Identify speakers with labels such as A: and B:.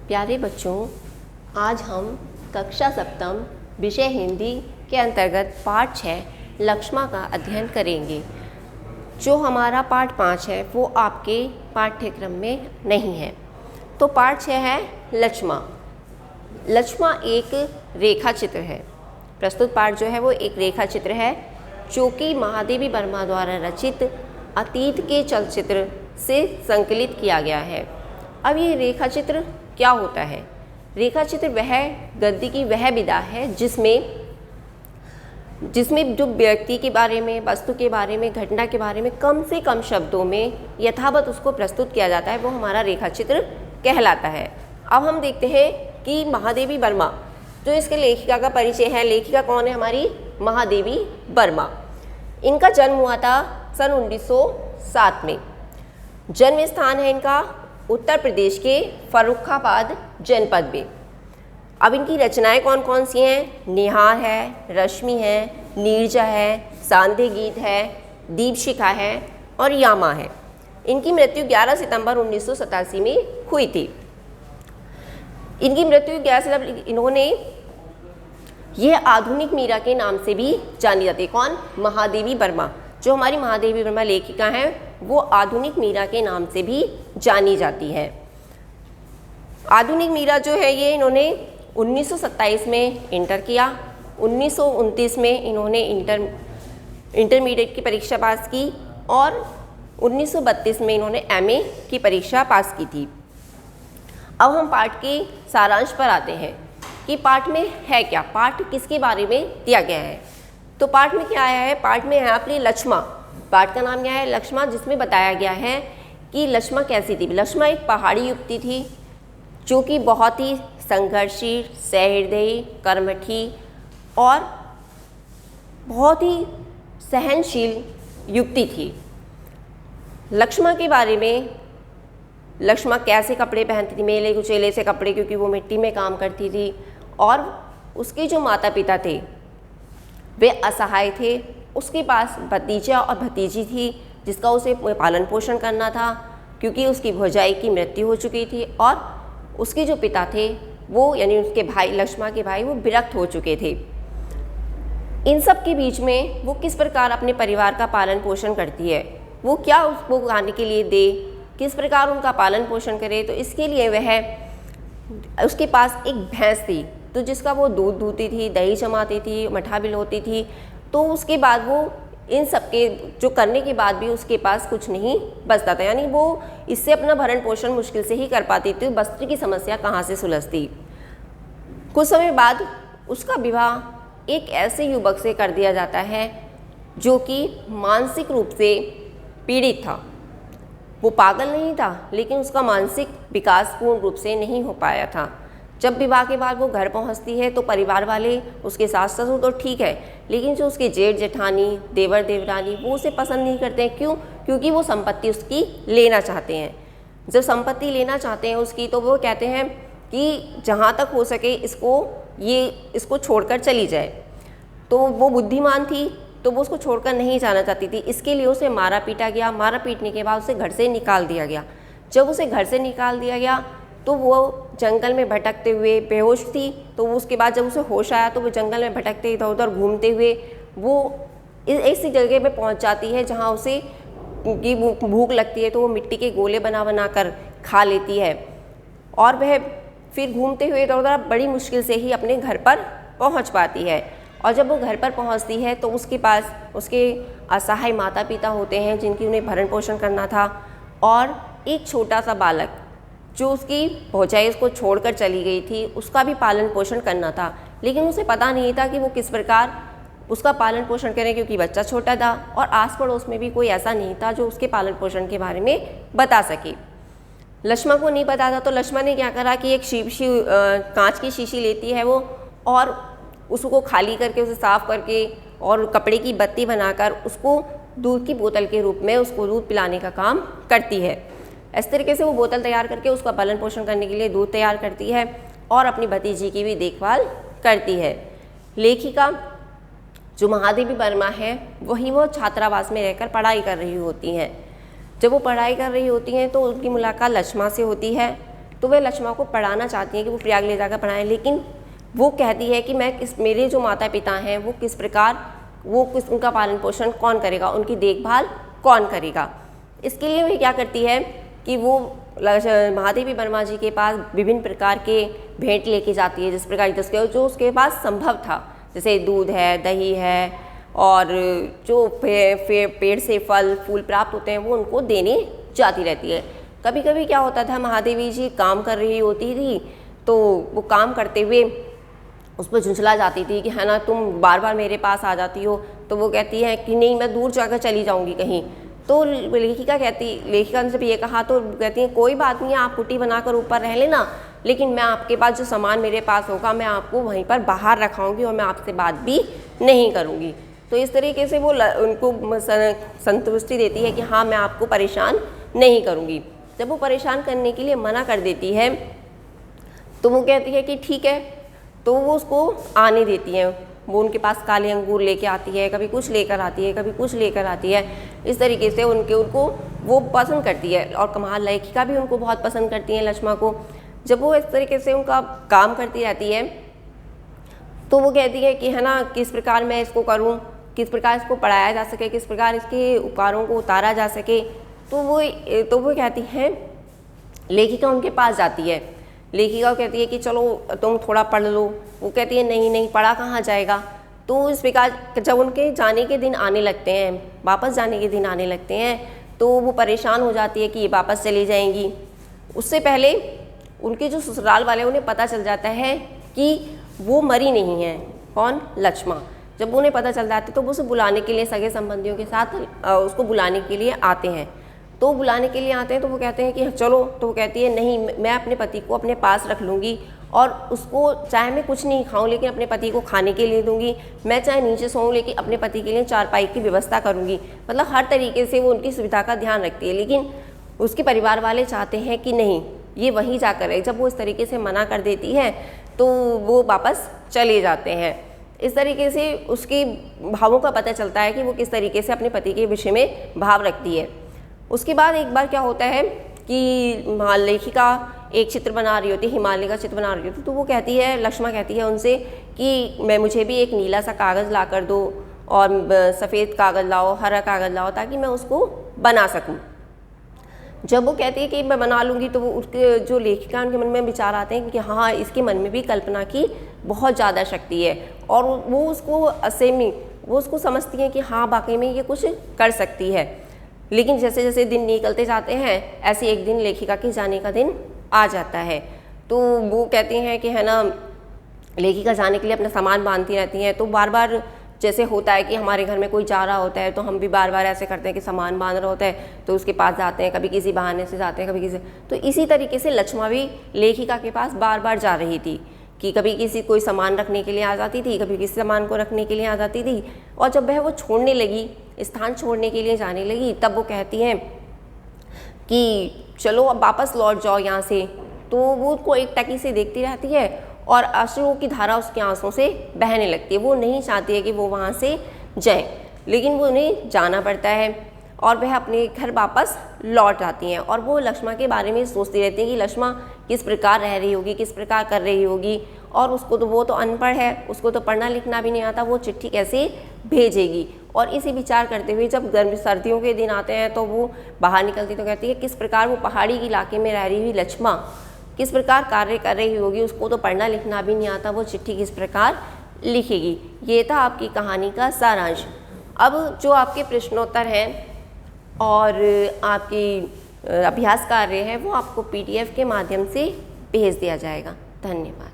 A: प्यारे बच्चों, आज हम कक्षा सप्तम विषय हिंदी के अंतर्गत पाठ 6 लक्ष्मा का अध्ययन करेंगे। जो हमारा पाठ 5 है वो आपके पाठ्यक्रम में नहीं है। तो पाठ 6 है लक्ष्मा। लक्ष्मा एक रेखा चित्र है। प्रस्तुत पाठ जो है वो एक रेखा चित्र है जो कि महादेवी वर्मा द्वारा रचित अतीत के चलचित्र से संकलित किया गया है। अब ये रेखा चित्र क्या होता है? रेखा चित्र वह गद्य की वह विधा है जिसमें जो व्यक्ति के बारे में, वस्तु के बारे में, घटना के बारे में कम से कम शब्दों में यथावत उसको प्रस्तुत किया जाता है, वो हमारा रेखा चित्र कहलाता है। अब हम देखते हैं कि महादेवी वर्मा, जो इसके लेखिका का परिचय है। लेखिका कौन है? हमारी महादेवी वर्मा। इनका जन्म हुआ था सन 1907 में। जन्म स्थान है इनका उत्तर प्रदेश के फर्रुखाबाद जनपद में। अब इनकी रचनाएं कौन कौन सी हैं? निहार है, रश्मि है, नीरजा है, सांध्य गीत है, दीपशिखा है और यामा है। इनकी मृत्यु 11 सितंबर 1987 में हुई थी। इनकी मृत्यु 11 सितंबर, इन्होंने ये आधुनिक मीरा के नाम से भी जानी जाती है। कौन? महादेवी वर्मा। जो हमारी महादेवी वर्मा लेखिका हैं वो आधुनिक मीरा के नाम से भी जानी जाती है। आधुनिक मीरा जो है ये इन्होंने 1927 में इंटर किया। 1929 में इन्होंने इंटरमीडिएट की परीक्षा पास की और 1932 में इन्होंने एमए की परीक्षा पास की थी। अब हम पाठ के सारांश पर आते हैं कि पाठ में है क्या, पाठ किसके बारे में दिया गया है। तो पाठ में क्या आया है? पाठ में है अपनी लक्ष्मा। पाठ का नाम क्या है? लक्ष्मा, जिसमें बताया गया है कि लक्ष्मा कैसी थी। लक्ष्मा एक पहाड़ी युवती थी जो कि बहुत ही संघर्षशील, सहृदयी, कर्मठी और बहुत ही सहनशील युवती थी। लक्ष्मा के बारे में, लक्ष्मा कैसे कपड़े पहनती थी, मेले कुचेले से कपड़े, क्योंकि वो मिट्टी में काम करती थी। और उसके जो माता पिता थे वे असहाय थे। उसके पास भतीजा और भतीजी थी जिसका उसे पालन पोषण करना था, क्योंकि उसकी भौजाई की मृत्यु हो चुकी थी और उसके जो पिता थे वो, यानी उसके भाई, लक्ष्मा के भाई, वो विरक्त हो चुके थे। इन सब के बीच में वो किस प्रकार अपने परिवार का पालन पोषण करती है, वो क्या उसको खाने के लिए दे, किस प्रकार उनका पालन पोषण करे। तो इसके लिए वह, उसके पास एक भैंस थी तो जिसका वो दूध दूहती थी, दही जमाती थी, मठा बिलोती थी। तो उसके बाद वो इन सब के जो करने के बाद भी उसके पास कुछ नहीं बचता था, यानी वो इससे अपना भरण पोषण मुश्किल से ही कर पाती थी। वस्त्र की समस्या कहाँ से सुलझती। कुछ समय बाद उसका विवाह एक ऐसे युवक से कर दिया जाता है जो कि मानसिक रूप से पीड़ित था। वो पागल नहीं था लेकिन उसका मानसिक विकास पूर्ण रूप से नहीं हो पाया था। जब विवाह के बाद वो घर पहुंचती है तो परिवार वाले, उसके सास ससुर तो ठीक है, लेकिन जो उसके जेठ जेठानी, देवर देवरानी, वो उसे पसंद नहीं करते हैं। क्यों? क्योंकि वो संपत्ति उसकी लेना चाहते हैं। जब संपत्ति लेना चाहते हैं उसकी, तो वो कहते हैं कि जहाँ तक हो सके इसको छोड़कर चली जाए। तो वो बुद्धिमान थी तो वो उसको छोड़कर नहीं जाना चाहती थी। इसके लिए उसे मारा पीटा गया। मारा पीटने के बाद उसे घर से निकाल दिया गया। जब उसे घर से निकाल दिया गया तो वो जंगल में भटकते हुए बेहोश थी। तो उसके बाद जब उसे होश आया तो वो जंगल में भटकते इधर उधर घूमते हुए वो ऐसी जगह पे पहुंच जाती है जहां उसे की भूख लगती है। तो वो मिट्टी के गोले बना कर खा लेती है और वह फिर घूमते हुए इधर उधर बड़ी मुश्किल से ही अपने घर पर पहुँच पाती है। और जब वो घर पर पहुँचती है तो उसके पास उसके असहाय माता पिता होते हैं जिनकी उन्हें भरण पोषण करना था, और एक छोटा सा बालक जो उसकी भौजाई उसको छोड़कर चली गई थी, उसका भी पालन पोषण करना था। लेकिन उसे पता नहीं था कि वो किस प्रकार उसका पालन पोषण करें, क्योंकि बच्चा छोटा था और आस पड़ोस में भी कोई ऐसा नहीं था जो उसके पालन पोषण के बारे में बता सके। लक्ष्मा को नहीं पता था तो लक्ष्मा ने क्या करा कि एक कांच की शीशी लेती है वो, और उसको खाली करके, उसे साफ करके और कपड़े की बत्ती बनाकर उसको दूध की बोतल के रूप में उसको दूध पिलाने का काम करती है। इस तरीके से वो बोतल तैयार करके उसका पालन पोषण करने के लिए दूध तैयार करती है और अपनी भतीजी की भी देखभाल करती है। लेखिका जो महादेवी वर्मा है वही वो छात्रावास में रहकर पढ़ाई कर रही होती हैं। जब वो पढ़ाई कर रही होती हैं तो उनकी मुलाकात लक्ष्मा से होती है। तो वह लक्ष्मण को पढ़ाना चाहती हैं कि वो प्रयाग ले जाकर पढ़ाएं, लेकिन वो कहती है कि मेरे जो माता पिता हैं वो किस प्रकार, उनका पालन पोषण कौन करेगा, उनकी देखभाल कौन करेगा। इसके लिए वह क्या करती है कि वो महादेवी वर्मा जी के पास विभिन्न प्रकार के भेंट लेके जाती है, जिस प्रकार जो उसके पास संभव था, जैसे दूध है, दही है, और जो पेड़ से फल फूल प्राप्त होते हैं वो उनको देने जाती रहती है। कभी कभी क्या होता था, महादेवी जी काम कर रही होती थी तो वो काम करते हुए उस पर झुंझला जाती थी कि है ना तुम बार बार मेरे पास आ जाती हो, तो वो कहती है कि नहीं मैं दूर जाकर चली जाऊंगी कहीं। तो लेखिका ने जब ये कहा तो कहती है कोई बात नहीं है, आप कुटी बनाकर ऊपर रह लेना, लेकिन मैं आपके पास जो सामान मेरे पास होगा मैं आपको वहीं पर बाहर रखाऊंगी और मैं आपसे बात भी नहीं करूंगी। तो इस तरीके से वो उनको संतुष्टि देती है कि हाँ मैं आपको परेशान नहीं करूंगी। जब वो परेशान करने के लिए मना कर देती है तो वो कहती है कि ठीक है, तो वो उसको आने देती है। वो उनके पास काले अंगूर लेके आती है, कभी कुछ लेकर आती है, कभी कुछ लेकर आती है। इस तरीके से उनको वो पसंद करती है और कमाल लेखिका भी उनको बहुत पसंद करती है लक्ष्मण को। जब वो इस तरीके से उनका काम करती रहती है तो वो कहती है कि है ना किस प्रकार मैं इसको करूं, किस प्रकार इसको पढ़ाया जा सके, किस प्रकार इसके उपकारों को उतारा जा सके। तो वो कहती है, लेखिका उनके पास जाती है, लेखिका कहती है कि चलो तुम थोड़ा पढ़ लो। वो कहती है नहीं नहीं पढ़ा कहाँ जाएगा। तो इस प्रकार जब उनके जाने के दिन आने लगते हैं, वापस जाने के दिन आने लगते हैं, तो वो परेशान हो जाती है कि ये वापस चली जाएंगी। उससे पहले उनके जो ससुराल वाले उन्हें पता चल जाता है कि वो मरी नहीं है। कौन? लक्ष्मण। जब उन्हें पता चल जाता है तो वो उसे बुलाने के लिए सगे संबंधियों के साथ उसको बुलाने के लिए आते हैं। तो बुलाने के लिए आते हैं तो वो कहते हैं कि चलो। तो वो कहती है नहीं मैं अपने पति को अपने पास रख लूँगी और उसको चाहे मैं कुछ नहीं खाऊं लेकिन अपने पति को खाने के लिए दूंगी, मैं चाहे नीचे सोऊं लेकिन अपने पति के लिए चारपाई की व्यवस्था करूंगी। मतलब हर तरीके से वो उनकी सुविधा का ध्यान रखती है। लेकिन उसके परिवार वाले चाहते हैं कि नहीं ये वहीं जाकर रहे। जब वो इस तरीके से मना कर देती है तो वो वापस चले जाते हैं। इस तरीके से उसके भावों का पता चलता है कि वो किस तरीके से अपने पति के विषय में भाव रखती है। उसके बाद एक बार क्या होता है कि लेखिका एक चित्र बना रही होती है, हिमालय का चित्र बना रही होती है। तो वो कहती है, लक्ष्मण कहती है उनसे कि मुझे भी एक नीला सा कागज़ ला कर दो और सफ़ेद कागज़ लाओ, हरा कागज़ लाओ, ताकि मैं उसको बना सकूं। जब वो कहती है कि मैं बना लूँगी तो वो उसके जो लेखिका उनके मन में विचार आते हैं कि हाँ इसके मन में भी कल्पना की बहुत ज़्यादा शक्ति है और वो उसको समझती हैं कि हाँ वाकई में ये कुछ कर सकती है। लेकिन जैसे जैसे दिन निकलते जाते हैं ऐसे एक दिन लेखिका के जाने का दिन आ जाता है। तो वो कहती हैं कि है ना लेखिका जाने के लिए अपना सामान बांधती रहती हैं। तो बार बार जैसे होता है कि हमारे घर में कोई जा रहा होता है तो हम भी बार बार ऐसे करते हैं कि सामान बांध रहा होता है तो उसके पास जाते हैं, कभी किसी बहाने से जाते हैं, कभी किसी। तो इसी तरीके से लक्ष्मण भी लेखिका के पास बार बार जा रही थी कि कभी किसी कोई सामान रखने के लिए आ जाती थी, कभी किसी सामान को रखने के लिए आ जाती थी। और जब वह वो छोड़ने लगी, स्थान छोड़ने के लिए जाने लगी, तब वो कहती हैं कि चलो अब वापस लौट जाओ यहाँ से। तो वो उसको एक टकी से देखती रहती है और अश्रुओं की धारा उसके आंसुओं से बहने लगती है। वो नहीं चाहती है कि वो वहाँ से जाए, लेकिन वो उन्हें जाना पड़ता है और वह अपने घर वापस लौट आती हैं। और वो लक्ष्मण के बारे में सोचती रहती है कि लक्ष्मण किस प्रकार रह रही होगी, किस प्रकार कर रही होगी। और उसको तो वो तो अनपढ़ है, उसको तो पढ़ना लिखना भी नहीं आता, वो चिट्ठी कैसे भेजेगी। और इसी विचार करते हुए जब सर्दियों के दिन आते हैं तो वो बाहर निकलती तो कहती है किस प्रकार वो पहाड़ी इलाके में रह रही हुई लक्ष्मण किस प्रकार कार्य कर रही होगी, उसको तो पढ़ना लिखना भी नहीं आता, वो चिट्ठी किस प्रकार लिखेगी। ये था आपकी कहानी का सारांश। अब जो आपके प्रश्नोत्तर हैं और आपकी अभ्यास कार्य है वो आपको PDF के माध्यम से भेज दिया जाएगा। धन्यवाद।